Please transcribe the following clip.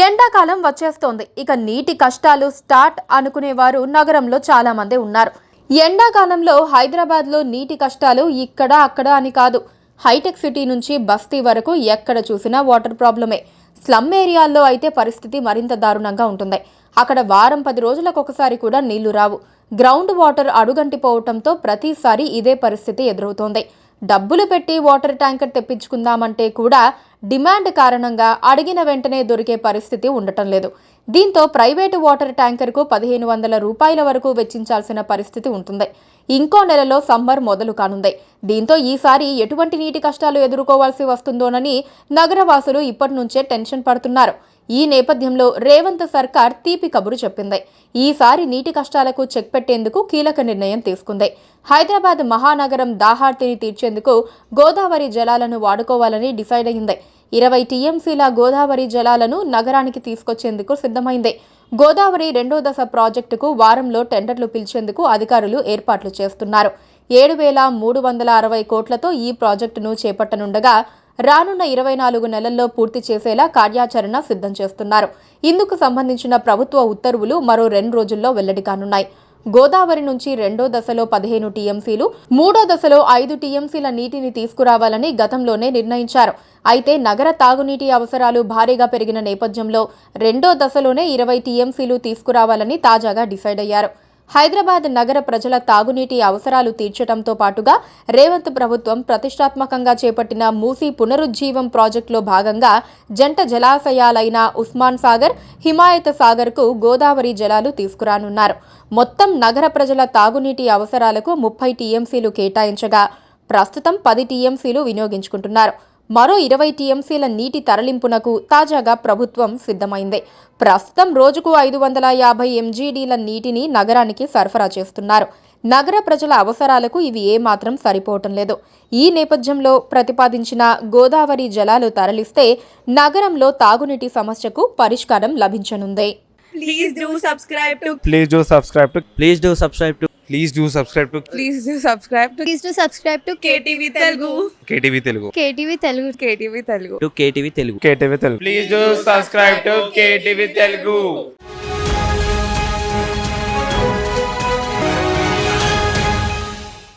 ఎండాకాలం వచ్చేస్తోంది. ఇక నీటి కష్టాలు స్టార్ట్ అనుకునేవారు నగరంలో చాలా మంది ఉన్నారు. ఎండాకాలంలో హైదరాబాద్లో నీటి కష్టాలు ఇక్కడ అక్కడ అని కాదు. హైటెక్ సిటీ నుంచి బస్తీ వరకు ఎక్కడ చూసినా వాటర్ ప్రాబ్లమే. స్లమ్ ఏరియాల్లో అయితే పరిస్థితి మరింత దారుణంగా ఉంటుంది. అక్కడ వారం 10 రోజులకు ఒకసారి కూడా నీళ్లు రావు. గ్రౌండ్ వాటర్ అడుగంటిపోవటంతో ప్రతిసారి ఇదే పరిస్థితి ఎదురవుతోంది. డబ్బులు పెట్టి వాటర్ ట్యాంకర్ తెప్పించుకుందామంటే కూడా డిమాండ్ కారణంగా అడిగిన వెంటనే దొరికే పరిస్థితి ఉండటం లేదు. దీంతో ప్రైవేటు వాటర్ ట్యాంకర్కు 1500 రూపాయల వరకు వెచ్చించాల్సిన పరిస్థితి ఉంటుంది. ఇంకో నెలలో సమ్మర్ మొదలు కానుంది. దీంతో ఈసారి ఎటువంటి నీటి కష్టాలు ఎదుర్కోవాల్సి వస్తుందోనని నగరవాసులు ఇప్పటి నుంచే టెన్షన్ పడుతున్నారు. ఈ నేపథ్యంలో రేవంత్ సర్కార్ తీపి కబురు చెప్పింది. ఈసారి నీటి కష్టాలకు చెక్ పెట్టేందుకు కీలక నిర్ణయం తీసుకుంది. హైదరాబాద్ మహానగరం దాహార్తిని తీర్చేందుకు గోదావరి జలాలను వాడుకోవాలని డిసైడ్ అయింది. 20 టీఎంసీల గోదావరి జలాలను నగరానికి తీసుకొచ్చేందుకు సిద్ధమైంది. గోదావరి 2వ దశ ప్రాజెక్టుకు వారంలో టెండర్లు పిలిచేందుకు అధికారులు ఏర్పాట్లు చేస్తున్నారు. 7,360 కోట్లతో ఈ ప్రాజెక్టును చేపట్టనుండగా రానున్న 24 నెలల్లో పూర్తి చేసేలా కార్యాచరణ సిద్ధం చేస్తున్నారు. ఇందుకు సంబంధించిన ప్రభుత్వ ఉత్తర్వులు మరో 2 రోజుల్లో వెల్లడి కానున్నాయి. గోదావరి నుంచి 2వ దశలో 15 టీఎంసీలు, 3వ దశలో 5 టీఎంసీల నీటిని తీసుకురావాలని గతంలోనే నిర్ణయించారు. అయితే నగర తాగునీటి అవసరాలు భారీగా పెరిగిన నేపథ్యంలో 2వ దశలోనే 20 టీఎంసీలు తీసుకురావాలని తాజాగా డిసైడ్ అయ్యారు. హైదరాబాద్ నగర ప్రజల తాగునీటి అవసరాలు తీర్చడంతో పాటుగా రేవంత్ ప్రభుత్వం ప్రతిష్టాత్మకంగా చేపట్టిన మూసీ పునరుజ్జీవం ప్రాజెక్టులో భాగంగా జంట జలాశయాలైన ఉస్మాన్ సాగర్, హిమాయత్ సాగర్కు గోదావరి జలాలు తీసుకురానున్నారు. మొత్తం నగర ప్రజల తాగునీటి అవసరాలకు 30 టీఎంసీలు కేటాయించగా ప్రస్తుతం 10 టీఎంసీలు వినియోగించుకుంటున్నారు. మరో 20 టీఎంసీల నీటి తరలింపునకు తాజాగా ప్రభుత్వం సిద్ధమైంది. ప్రస్తుతం రోజుకు 550 ఎంజీడీల నీటిని నగరానికి సరఫరా చేస్తున్నారు. నగర ప్రజల అవసరాలకు ఇవి ఏమాత్రం సరిపోవటం లేదు. ఈ నేపథ్యంలో ప్రతిపాదించిన గోదావరి జలాలు తరలిస్తే నగరంలో తాగునీటి సమస్యకు పరిష్కారం లభించనుంది. Please do subscribe to Please do subscribe to Please do subscribe to Please do subscribe to Please do subscribe to Please do subscribe to KTV Telugu. KTV Telugu. KTV Telugu. KTV Telugu. KTV Telugu. KTV Telugu. Please do subscribe to KTV Telugu.